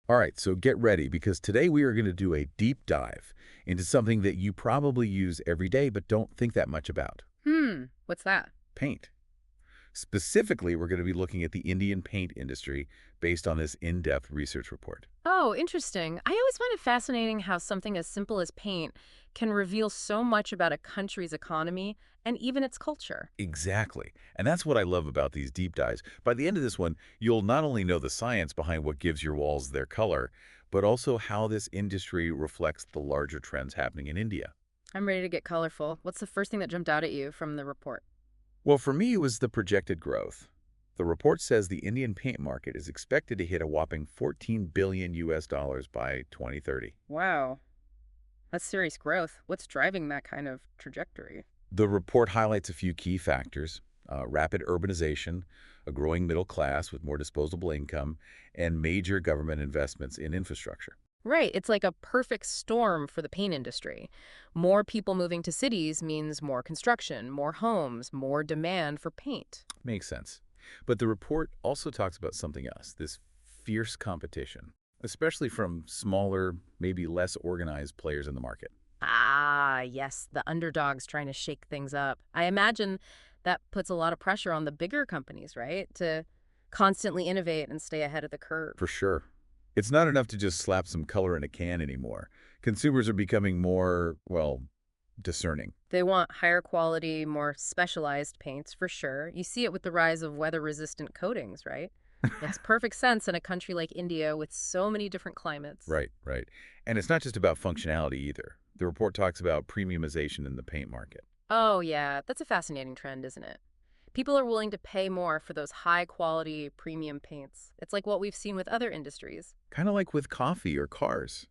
All right, so get ready because today we are going to do a deep dive into something that you probably use every day but don't think that much about: What's that? paint. Specifically, we're going to be looking at the Indian paint industry based on this in-depth research report. Oh, interesting. I always find it fascinating how something as simple as paint can reveal so much about a country's economy and even its culture. Exactly. And that's what I love about these deep dives. By the end of this one, you'll not only know the science behind what gives your walls their color, but also how this industry reflects the larger trends happening in India. I'm ready to get colorful. What's the first thing that jumped out at you from the report? Well, for me, it was the projected growth. The report says the Indian paint market is expected to hit a whopping 14 billion US dollars by 2030. Wow, that's serious growth. What's driving that kind of trajectory? The report highlights a few key factors: rapid urbanization, a growing middle class with more disposable income, and major government investments in infrastructure. Right, it's like a perfect storm for the paint industry. More people moving to cities means more construction, more homes, more demand for paint. Makes sense. But the report also talks about something else: this fierce competition, especially from smaller, maybe less organized players in the market. Ah, yes, the underdogs trying to shake things up. I imagine that puts a lot of pressure on the bigger companies, right? To constantly innovate and stay ahead of the curve. For sure. It's not enough to just slap some color in a can anymore. Consumers are becoming more, well, discerning. They want higher quality, more specialized paints for sure. You see it with the rise of weather-resistant coatings, right? Makes perfect sense in a country like India with so many different climates. Right, right. And it's not just about functionality either. The report talks about premiumization in the paint market. Oh, yeah, that's a fascinating trend, isn't it? People are willing to pay more for those high quality premium paints. It's like what we've seen with other industries. Kind of like with coffee or cars.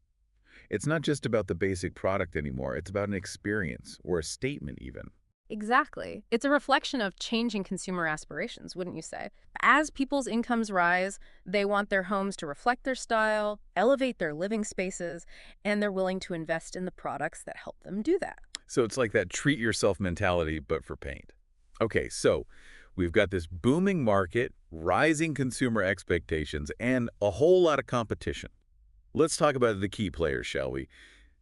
It's not just about the basic product anymore. It's about an experience or a statement even. Exactly. It's a reflection of changing consumer aspirations, wouldn't you say? As people's incomes rise, they want their homes to reflect their style, elevate their living spaces, and they're willing to invest in the products that help them do that. So it's like that treat yourself mentality, but for paint. Okay, so we've got this booming market, rising consumer expectations, and a whole lot of competition. Let's talk about the key players, shall we?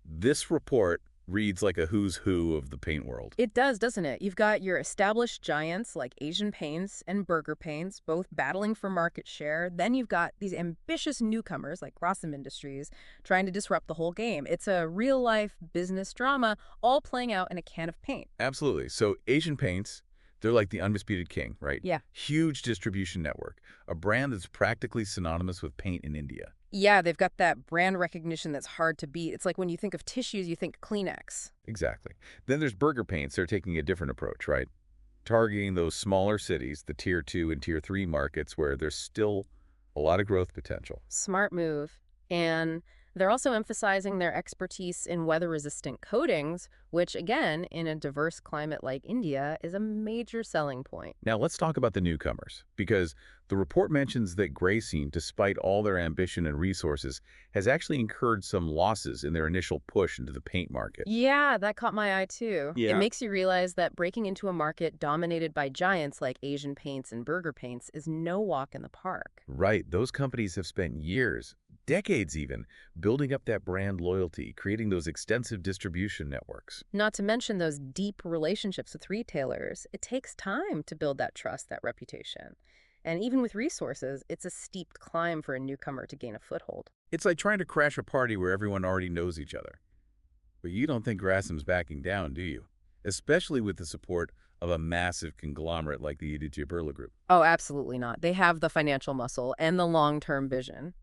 This report reads like a who's who of the paint world. It does, doesn't it? You've got your established giants like Asian Paints and Berger Paints, both battling for market share. Then you've got these ambitious newcomers like Rossum Industries trying to disrupt the whole game. It's a real-life business drama all playing out in a can of paint. Absolutely. So Asian Paints, they're like the undisputed king, right? Yeah. Huge distribution network, a brand that's practically synonymous with paint in India. Yeah, they've got that brand recognition that's hard to beat. It's like when you think of tissues, you think Kleenex. Exactly. Then there's Berger Paints. They're taking a different approach, right? Targeting those smaller cities, the Tier 2 and Tier 3 markets where there's still a lot of growth potential. Smart move. And they're also emphasizing their expertise in weather-resistant coatings, which again, in a diverse climate like India, is a major selling point. Now let's talk about the newcomers, because the report mentions that Grayson, despite all their ambition and resources, has actually incurred some losses in their initial push into the paint market. Yeah, that caught my eye too. It Yeah. makes you realize that breaking into a market dominated by giants like Asian Paints and Berger Paints is no walk in the park. Right, those companies have spent years, decades even, building up that brand loyalty, creating those extensive distribution networks. Not to mention those deep relationships with retailers. It takes time to build that trust, that reputation. And even with resources, it's a steep climb for a newcomer to gain a foothold. It's like trying to crash a party where everyone already knows each other. But you don't think Grassham's backing down, do you? Especially with the support of a massive conglomerate like the Aditya Birla Group. Oh, absolutely not. They have the financial muscle and the long-term vision.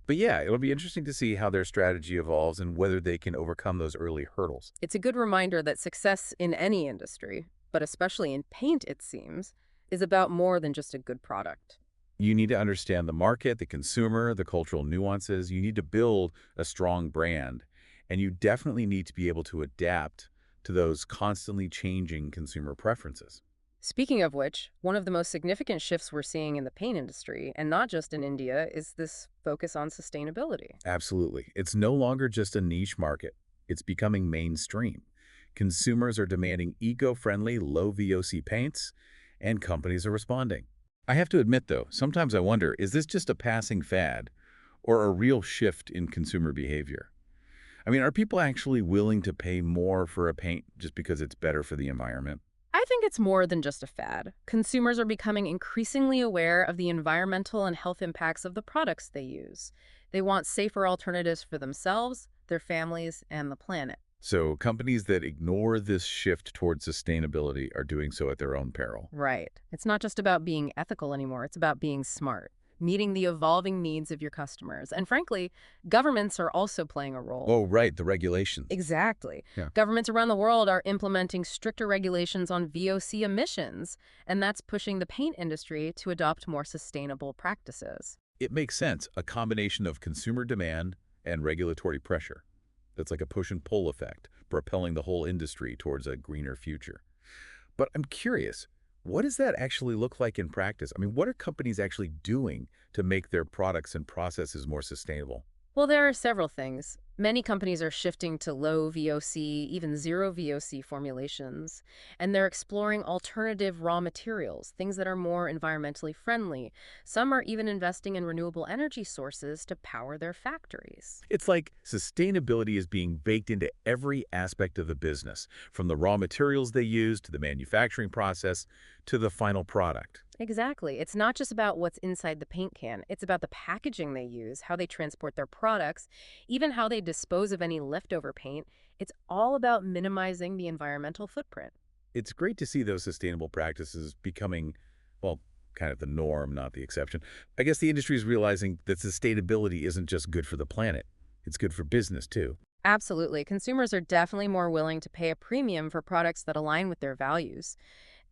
But yeah, it'll be interesting to see how their strategy evolves and whether they can overcome those early hurdles. It's a good reminder that success in any industry, but especially in paint, it seems, is about more than just a good product. You need to understand the market, the consumer, the cultural nuances. You need to build a strong brand, and you definitely need to be able to adapt to those constantly changing consumer preferences. Speaking of which, one of the most significant shifts we're seeing in the paint industry, and not just in India, is this focus on sustainability. Absolutely. It's no longer just a niche market. It's becoming mainstream. Consumers are demanding eco-friendly, low VOC paints, and companies are responding. I have to admit, though, sometimes I wonder, is this just a passing fad, or a real shift in consumer behavior? I mean, are people actually willing to pay more for a paint just because it's better for the environment? I think it's more than just a fad. Consumers are becoming increasingly aware of the environmental and health impacts of the products they use. They want safer alternatives for themselves, their families, and the planet. So companies that ignore this shift towards sustainability are doing so at their own peril. Right. It's not just about being ethical anymore, it's about being smart, meeting the evolving needs of your customers. And frankly, governments are also playing a role. Oh, right, the regulations. Exactly. Yeah. Governments around the world are implementing stricter regulations on VOC emissions, and that's pushing the paint industry to adopt more sustainable practices. It makes sense, a combination of consumer demand and regulatory pressure. That's like a push and pull effect, propelling the whole industry towards a greener future. But I'm curious, what does that actually look like in practice? I mean, what are companies actually doing to make their products and processes more sustainable? Well, there are several things. Many companies are shifting to low VOC, even zero VOC formulations, and they're exploring alternative raw materials, things that are more environmentally friendly. Some are even investing in renewable energy sources to power their factories. It's like sustainability is being baked into every aspect of the business, from the raw materials they use to the manufacturing process to the final product. Exactly. It's not just about what's inside the paint can. It's about the packaging they use, how they transport their products, even how they dispose of any leftover paint. It's all about minimizing the environmental footprint. It's great to see those sustainable practices becoming, well, kind of the norm, not the exception. I guess the industry is realizing that sustainability isn't just good for the planet. It's good for business, too. Absolutely. Consumers are definitely more willing to pay a premium for products that align with their values.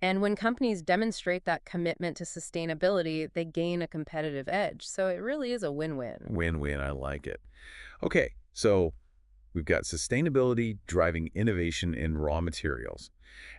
And when companies demonstrate that commitment to sustainability, they gain a competitive edge. So it really is a win-win. Win-win, I like it. Okay, so we've got sustainability driving innovation in raw materials.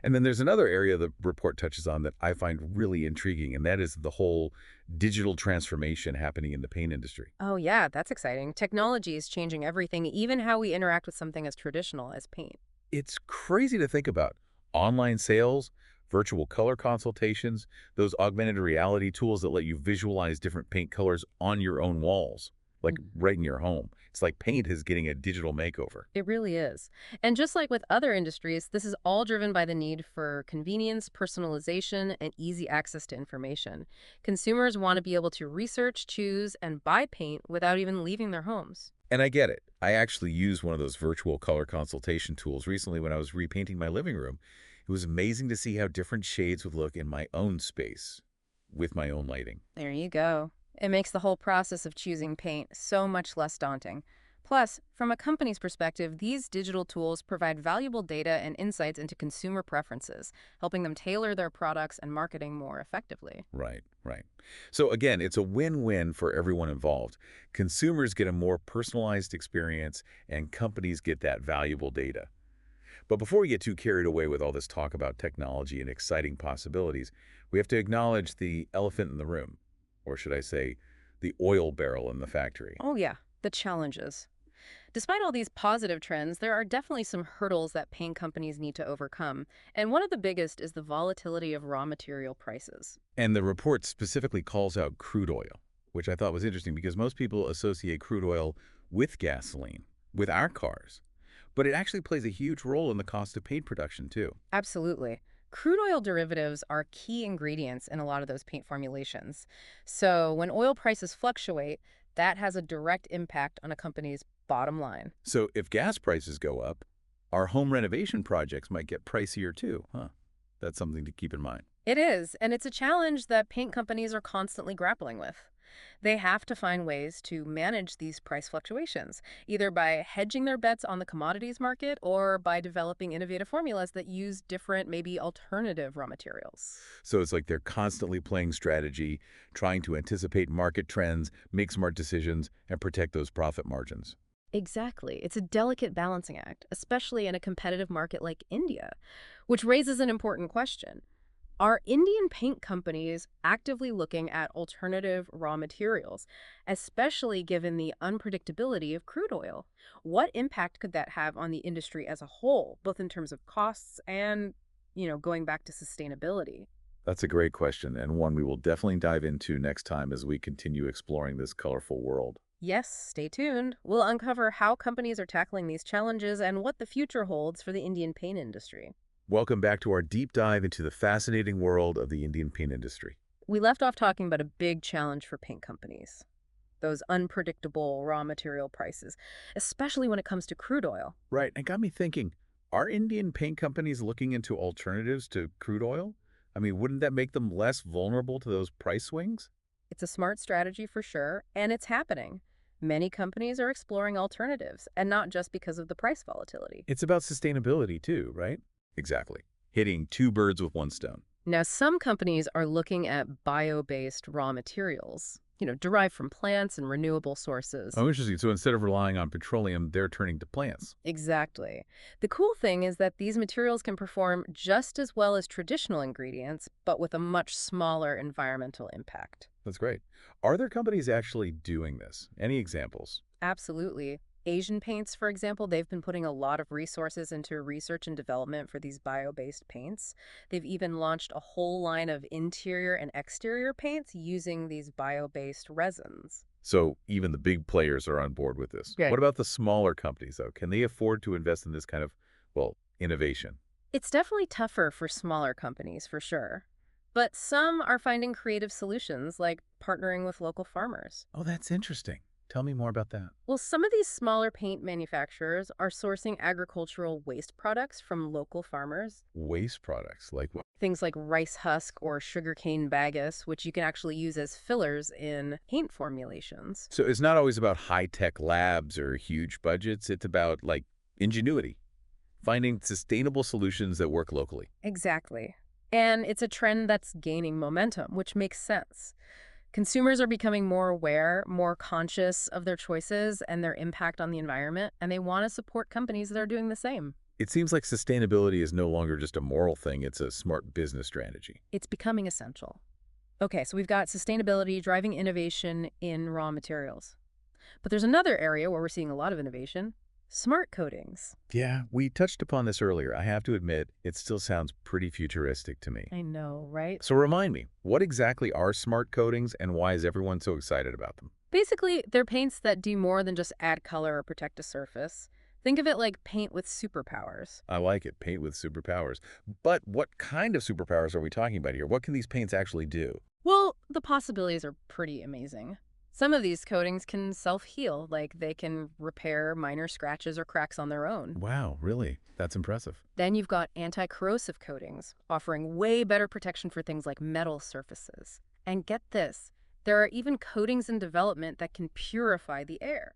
And then there's another area the report touches on that I find really intriguing, and that is the whole digital transformation happening in the paint industry. Oh, yeah, that's exciting. Technology is changing everything, even how we interact with something as traditional as paint. It's crazy to think about. Online sales, virtual color consultations, those augmented reality tools that let you visualize different paint colors on your own walls, like right in your home. It's like paint is getting a digital makeover. It really is. And just like with other industries, this is all driven by the need for convenience, personalization, and easy access to information. Consumers want to be able to research, choose, and buy paint without even leaving their homes. And I get it. I actually used one of those virtual color consultation tools recently when I was repainting my living room. It was amazing to see how different shades would look in my own space with my own lighting. There you go. It makes the whole process of choosing paint so much less daunting. Plus, from a company's perspective, these digital tools provide valuable data and insights into consumer preferences, helping them tailor their products and marketing more effectively. Right, right. So again, it's a win-win for everyone involved. Consumers get a more personalized experience and companies get that valuable data. But before we get too carried away with all this talk about technology and exciting possibilities, we have to acknowledge the elephant in the room, or should I say, the oil barrel in the factory. Oh, yeah, the challenges. Despite all these positive trends, there are definitely some hurdles that paint companies need to overcome. And one of the biggest is the volatility of raw material prices. And the report specifically calls out crude oil, which I thought was interesting because most people associate crude oil with gasoline, with our cars. But it actually plays a huge role in the cost of paint production, too. Absolutely. Crude oil derivatives are key ingredients in a lot of those paint formulations. So when oil prices fluctuate, that has a direct impact on a company's bottom line. So if gas prices go up, our home renovation projects might get pricier, too, huh? That's something to keep in mind. It is, and it's a challenge that paint companies are constantly grappling with. They have to find ways to manage these price fluctuations, either by hedging their bets on the commodities market or by developing innovative formulas that use different, maybe alternative raw materials. So it's like they're constantly playing strategy, trying to anticipate market trends, make smart decisions, and protect those profit margins. Exactly. It's a delicate balancing act, especially in a competitive market like India, which raises an important question. Are Indian paint companies actively looking at alternative raw materials, especially given the unpredictability of crude oil? What impact could that have on the industry as a whole, both in terms of costs and, going back to sustainability? That's a great question, and one we will definitely dive into next time as we continue exploring this colorful world. Yes, stay tuned. We'll uncover how companies are tackling these challenges and what the future holds for the Indian paint industry. Welcome back to our deep dive into the fascinating world of the Indian paint industry. We left off talking about a big challenge for paint companies, those unpredictable raw material prices, especially when it comes to crude oil. Right, and got me thinking, are Indian paint companies looking into alternatives to crude oil? I mean, wouldn't that make them less vulnerable to those price swings? It's a smart strategy for sure, and it's happening. Many companies are exploring alternatives, and not just because of the price volatility. It's about sustainability too, right? Exactly. Hitting two birds with one stone. Now, some companies are looking at bio-based raw materials, derived from plants and renewable sources. Oh, interesting. So instead of relying on petroleum, they're turning to plants. Exactly. The cool thing is that these materials can perform just as well as traditional ingredients, but with a much smaller environmental impact. That's great. Are there companies actually doing this? Any examples? Absolutely. Asian paints, for example, they've been putting a lot of resources into research and development for these bio-based paints. They've even launched a whole line of interior and exterior paints using these bio-based resins. So even the big players are on board with this. Good. What about the smaller companies, though? Can they afford to invest in this kind of, well, innovation? It's definitely tougher for smaller companies, for sure. But some are finding creative solutions, like partnering with local farmers. Oh, that's interesting. Tell me more about that. Well, some of these smaller paint manufacturers are sourcing agricultural waste products from local farmers. Waste products, like what? Things like rice husk or sugarcane bagasse, which you can actually use as fillers in paint formulations. So it's not always about high-tech labs or huge budgets. It's about, like, ingenuity, finding sustainable solutions that work locally. Exactly. And it's a trend that's gaining momentum, which makes sense. Consumers are becoming more aware, more conscious of their choices and their impact on the environment, and they want to support companies that are doing the same. It seems like sustainability is no longer just a moral thing. It's a smart business strategy. It's becoming essential. Okay, so we've got sustainability driving innovation in raw materials. But there's another area where we're seeing a lot of innovation, smart coatings. Yeah, we touched upon this earlier. I have to admit, it still sounds pretty futuristic to me. I know, right? So remind me, what exactly are smart coatings and why is everyone so excited about them? Basically, they're paints that do more than just add color or protect a surface. Think of it like paint with superpowers. I like it, paint with superpowers. But what kind of superpowers are we talking about here? What can these paints actually do? Well, the possibilities are pretty amazing. Some of these coatings can self-heal, like they can repair minor scratches or cracks on their own. Wow, really? That's impressive. Then you've got anti-corrosive coatings, offering way better protection for things like metal surfaces. And get this, there are even coatings in development that can purify the air,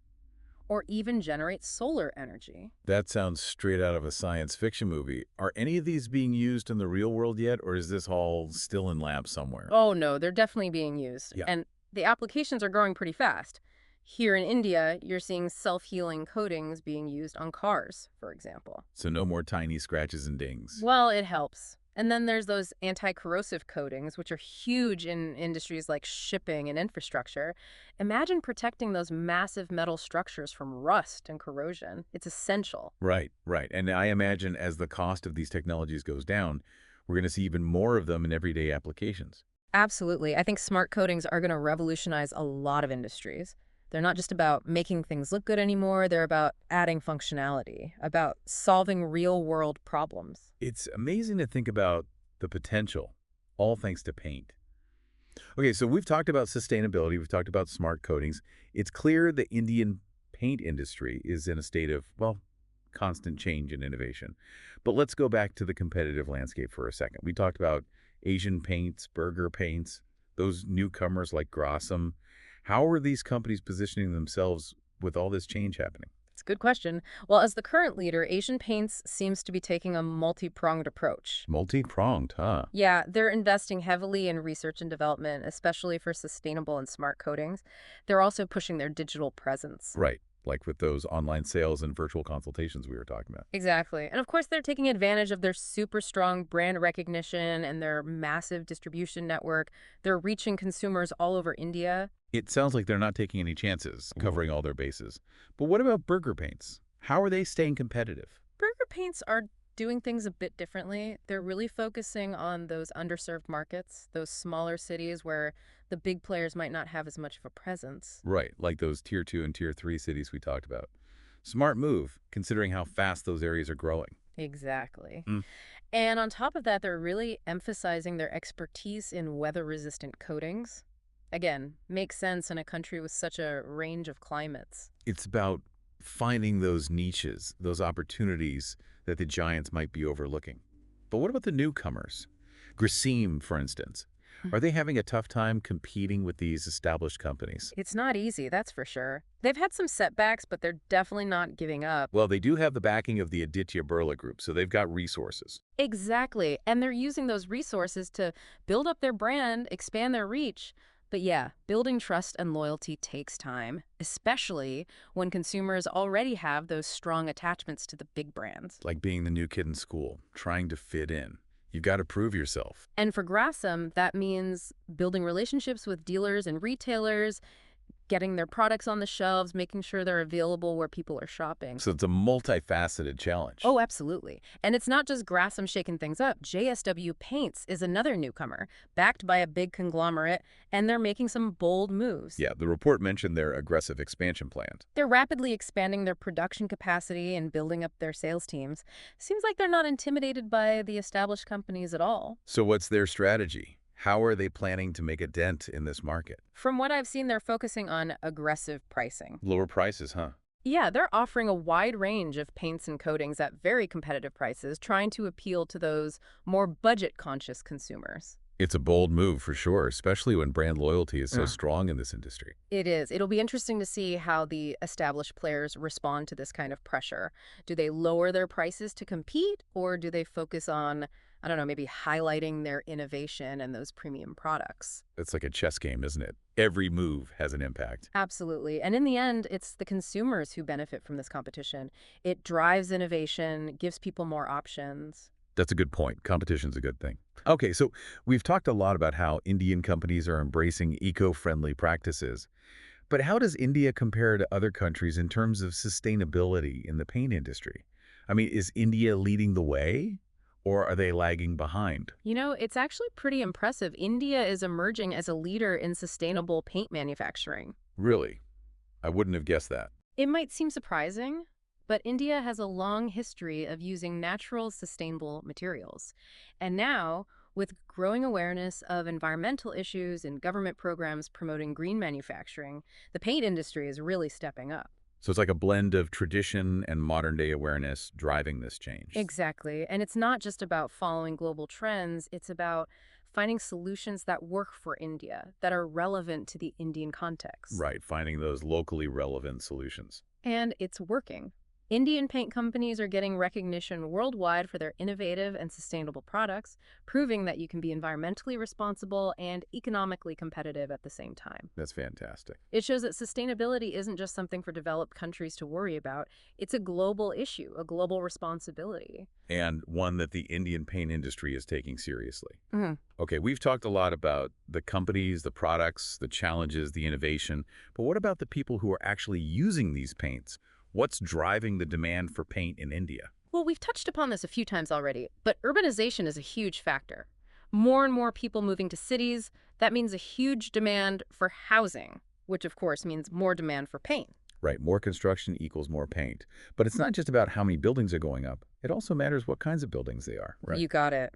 or even generate solar energy. That sounds straight out of a science fiction movie. Are any of these being used in the real world yet, or is this all still in labs somewhere? Oh no, they're definitely being used. Yeah. And the applications are growing pretty fast. Here in India, you're seeing self-healing coatings being used on cars, for example. So no more tiny scratches and dings. Well, it helps. And then there's those anti-corrosive coatings, which are huge in industries like shipping and infrastructure. Imagine protecting those massive metal structures from rust and corrosion. It's essential. Right, right. And I imagine as the cost of these technologies goes down, we're going to see even more of them in everyday applications. Absolutely. I think smart coatings are going to revolutionize a lot of industries. They're not just about making things look good anymore. They're about adding functionality, about solving real-world problems. It's amazing to think about the potential, all thanks to paint. Okay, so we've talked about sustainability, we've talked about smart coatings. It's clear the Indian paint industry is in a state of, well, constant change and innovation. But let's go back to the competitive landscape for a second. We talked about Asian paints, Berger paints, those newcomers like Grassam. How are these companies positioning themselves with all this change happening? It's a good question. Well, as the current leader, Asian Paints seems to be taking a multi-pronged approach. Multi-pronged, huh? Yeah, they're investing heavily in research and development, especially for sustainable and smart coatings. They're also pushing their digital presence. Right, like with those online sales and virtual consultations we were talking about. Exactly. And of course, they're taking advantage of their super strong brand recognition and their massive distribution network. They're reaching consumers all over India. It sounds like they're not taking any chances, covering all their bases. But what about Berger paints? How are they staying competitive? Berger paints are doing things a bit differently. They're really focusing on those underserved markets, those smaller cities where the big players might not have as much of a presence. Right, like those Tier 2 and Tier 3 cities we talked about. Smart move, considering how fast those areas are growing. Exactly. Mm. And on top of that, they're really emphasizing their expertise in weather-resistant coatings. Again, makes sense in a country with such a range of climates. It's about finding those niches, those opportunities that the giants might be overlooking. But what about the newcomers? Grasim, for instance. Are they having a tough time competing with these established companies? It's not easy, that's for sure. They've had some setbacks, but they're definitely not giving up. Well, they do have the backing of the Aditya Birla Group, so they've got resources. Exactly. And they're using those resources to build up their brand, expand their reach. But yeah, building trust and loyalty takes time, especially when consumers already have those strong attachments to the big brands. Like being the new kid in school, trying to fit in. You've got to prove yourself. And for Grassam, that means building relationships with dealers and retailers, getting their products on the shelves, making sure they're available where people are shopping. So it's a multifaceted challenge. Oh, absolutely. And it's not just Grassam shaking things up. JSW Paints is another newcomer, backed by a big conglomerate, and they're making some bold moves. Yeah, the report mentioned their aggressive expansion plans. They're rapidly expanding their production capacity and building up their sales teams. Seems like they're not intimidated by the established companies at all. So what's their strategy? How are they planning to make a dent in this market? From what I've seen, they're focusing on aggressive pricing. Lower prices, huh? Yeah, they're offering a wide range of paints and coatings at very competitive prices, trying to appeal to those more budget-conscious consumers. It's a bold move for sure, especially when brand loyalty is so Yeah. strong in this industry. It is. It'll be interesting to see how the established players respond to this kind of pressure. Do they lower their prices to compete, or do they focus on, I don't know, maybe highlighting their innovation and those premium products? It's like a chess game, isn't it? Every move has an impact. Absolutely. And in the end, it's the consumers who benefit from this competition. It drives innovation, gives people more options. That's a good point. Competition's a good thing. Okay, so we've talked a lot about how Indian companies are embracing eco-friendly practices. But how does India compare to other countries in terms of sustainability in the paint industry? I mean, is India leading the way, or are they lagging behind? You know, it's actually pretty impressive. India is emerging as a leader in sustainable paint manufacturing. Really? I wouldn't have guessed that. It might seem surprising, but India has a long history of using natural, sustainable materials. And now, with growing awareness of environmental issues and government programs promoting green manufacturing, the paint industry is really stepping up. So it's like a blend of tradition and modern-day awareness driving this change. Exactly. And it's not just about following global trends, it's about finding solutions that work for India, that are relevant to the Indian context. Right, finding those locally relevant solutions. And it's working. Indian paint companies are getting recognition worldwide for their innovative and sustainable products, proving that you can be environmentally responsible and economically competitive at the same time. That's fantastic. It shows that sustainability isn't just something for developed countries to worry about. It's a global issue, a global responsibility. And one that the Indian paint industry is taking seriously. Hmm. Okay, we've talked a lot about the companies, the products, the challenges, the innovation, but what about the people who are actually using these paints? What's driving the demand for paint in India? Well, we've touched upon this a few times already, but urbanization is a huge factor. More and more people moving to cities, that means a huge demand for housing, which of course means more demand for paint. Right, more construction equals more paint. But it's not just about how many buildings are going up. It also matters what kinds of buildings they are, right? You got it.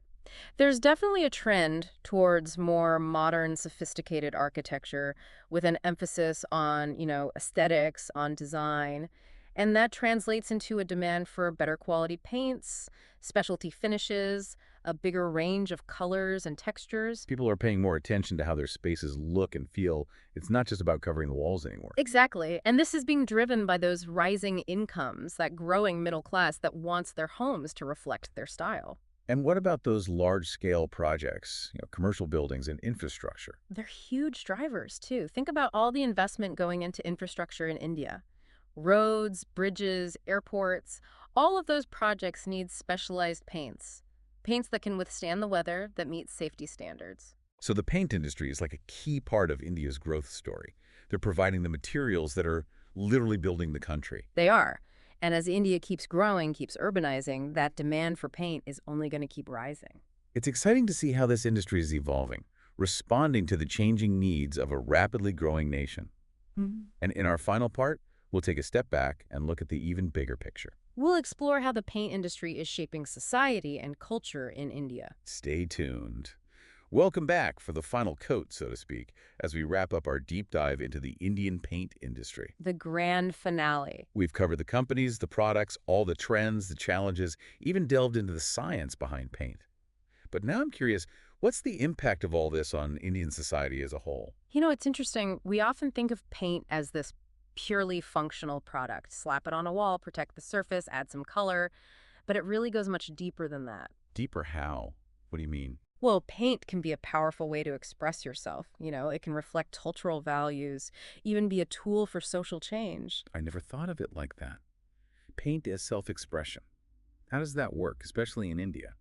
There's definitely a trend towards more modern, sophisticated architecture with an emphasis on, aesthetics, on design. And that translates into a demand for better quality paints, specialty finishes, a bigger range of colors and textures. People are paying more attention to how their spaces look and feel. It's not just about covering the walls anymore. Exactly. And this is being driven by those rising incomes, that growing middle class that wants their homes to reflect their style. And what about those large-scale projects, commercial buildings and infrastructure? They're huge drivers, too. Think about all the investment going into infrastructure in India. Roads, bridges, airports, all of those projects need specialized paints. Paints that can withstand the weather, that meet safety standards. So the paint industry is like a key part of India's growth story. They're providing the materials that are literally building the country. They are. And as India keeps growing, keeps urbanizing, that demand for paint is only going to keep rising. It's exciting to see how this industry is evolving, responding to the changing needs of a rapidly growing nation. Mhm. And in our final part, we'll take a step back and look at the even bigger picture. We'll explore how the paint industry is shaping society and culture in India. Stay tuned. Welcome back for the final coat, so to speak, as we wrap up our deep dive into the Indian paint industry. The grand finale. We've covered the companies, the products, all the trends, the challenges, even delved into the science behind paint. But now I'm curious, what's the impact of all this on Indian society as a whole? It's interesting. We often think of paint as this purely functional product. Slap it on a wall, protect the surface, add some color, but it really goes much deeper than that. Deeper how? What do you mean? Well, paint can be a powerful way to express yourself. It can reflect cultural values, even be a tool for social change. I never thought of it like that. Paint as self-expression. How does that work, especially in India?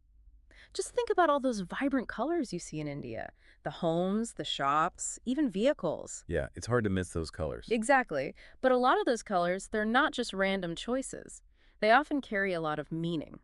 Just think about all those vibrant colors you see in India. The homes, the shops, even vehicles. Yeah, it's hard to miss those colors. Exactly. But a lot of those colors, they're not just random choices. They often carry a lot of meaning.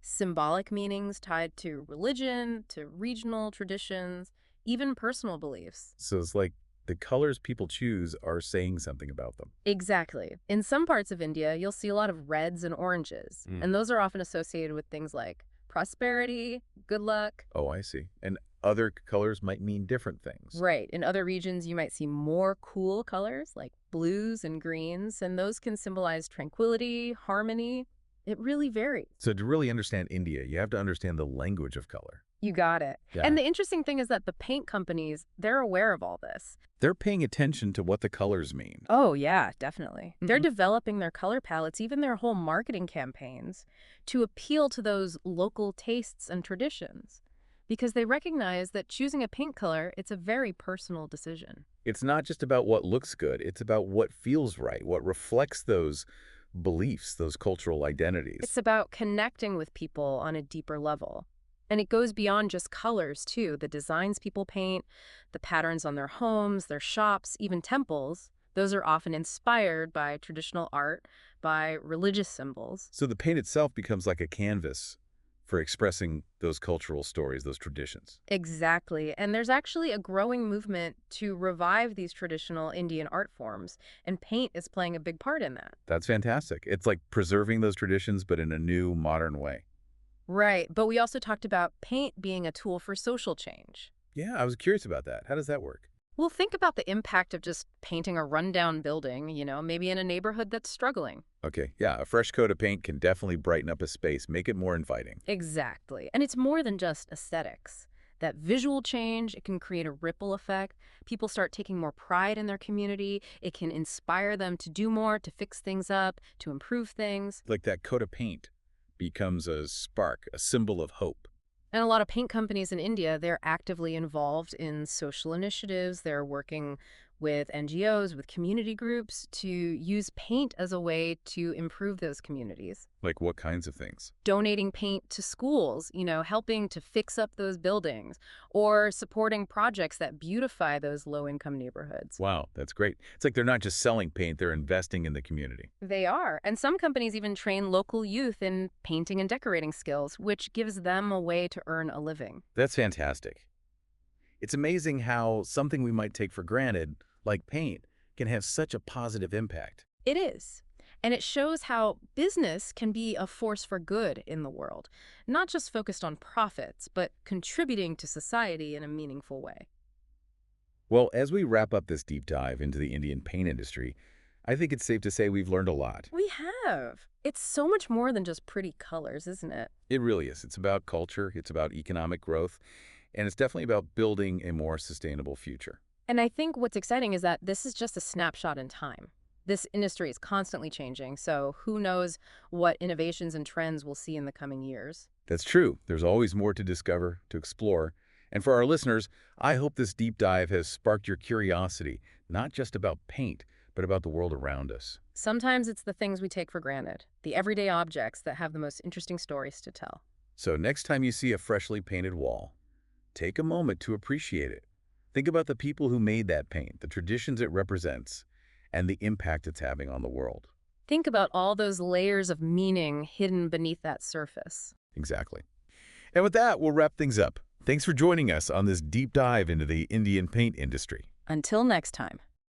Symbolic meanings tied to religion, to regional traditions, even personal beliefs. So it's like the colors people choose are saying something about them. Exactly. In some parts of India, you'll see a lot of reds and oranges, Mm. and those are often associated with things like prosperity, good luck. Oh, I see. And other colors might mean different things. Right. In other regions, you might see more cool colors like blues and greens, and those can symbolize tranquility, harmony. It really varies. So to really understand India, you have to understand the language of color. You got it. Yeah. And the interesting thing is that the paint companies, they're aware of all this. They're paying attention to what the colors mean. Oh, yeah, definitely. They're Mhm. developing their color palettes, even their whole marketing campaigns, to appeal to those local tastes and traditions. Because they recognize that choosing a paint color, it's a very personal decision. It's not just about what looks good. It's about what feels right, what reflects those beliefs, those cultural identities. It's about connecting with people on a deeper level. And it goes beyond just colors, too. The designs people paint, the patterns on their homes, their shops, even temples, those are often inspired by traditional art, by religious symbols. So the paint itself becomes like a canvas for expressing those cultural stories, those traditions. Exactly. And there's actually a growing movement to revive these traditional Indian art forms, and paint is playing a big part in that. That's fantastic. It's like preserving those traditions, but in a new, modern way. Right. But we also talked about paint being a tool for social change. Yeah, I was curious about that. How does that work? Well, think about the impact of just painting a rundown building, maybe in a neighborhood that's struggling. Okay, yeah, a fresh coat of paint can definitely brighten up a space, make it more inviting. Exactly. And it's more than just aesthetics. That visual change, it can create a ripple effect. People start taking more pride in their community. It can inspire them to do more, to fix things up, to improve things. Like that coat of paint becomes a spark, a symbol of hope. And a lot of paint companies in India, they're actively involved in social initiatives. They're working with NGOs, with community groups to use paint as a way to improve those communities. Like what kinds of things? Donating paint to schools, helping to fix up those buildings, or supporting projects that beautify those low-income neighborhoods. Wow, that's great. It's like they're not just selling paint, they're investing in the community. They are. And some companies even train local youth in painting and decorating skills, which gives them a way to earn a living. That's fantastic. It's amazing how something we might take for granted, like paint, can have such a positive impact. It is. And it shows how business can be a force for good in the world, not just focused on profits, but contributing to society in a meaningful way. Well, as we wrap up this deep dive into the Indian paint industry, I think it's safe to say we've learned a lot. We have. It's so much more than just pretty colors, isn't it? It really is. It's about culture, it's about economic growth, and it's definitely about building a more sustainable future. And I think what's exciting is that this is just a snapshot in time. This industry is constantly changing, so who knows what innovations and trends we'll see in the coming years. That's true. There's always more to discover, to explore. And for our listeners, I hope this deep dive has sparked your curiosity, not just about paint, but about the world around us. Sometimes it's the things we take for granted, the everyday objects that have the most interesting stories to tell. So next time you see a freshly painted wall, take a moment to appreciate it. Think about the people who made that paint, the traditions it represents, and the impact it's having on the world. Think about all those layers of meaning hidden beneath that surface. Exactly. And with that, we'll wrap things up. Thanks for joining us on this deep dive into the Indian paint industry. Until next time.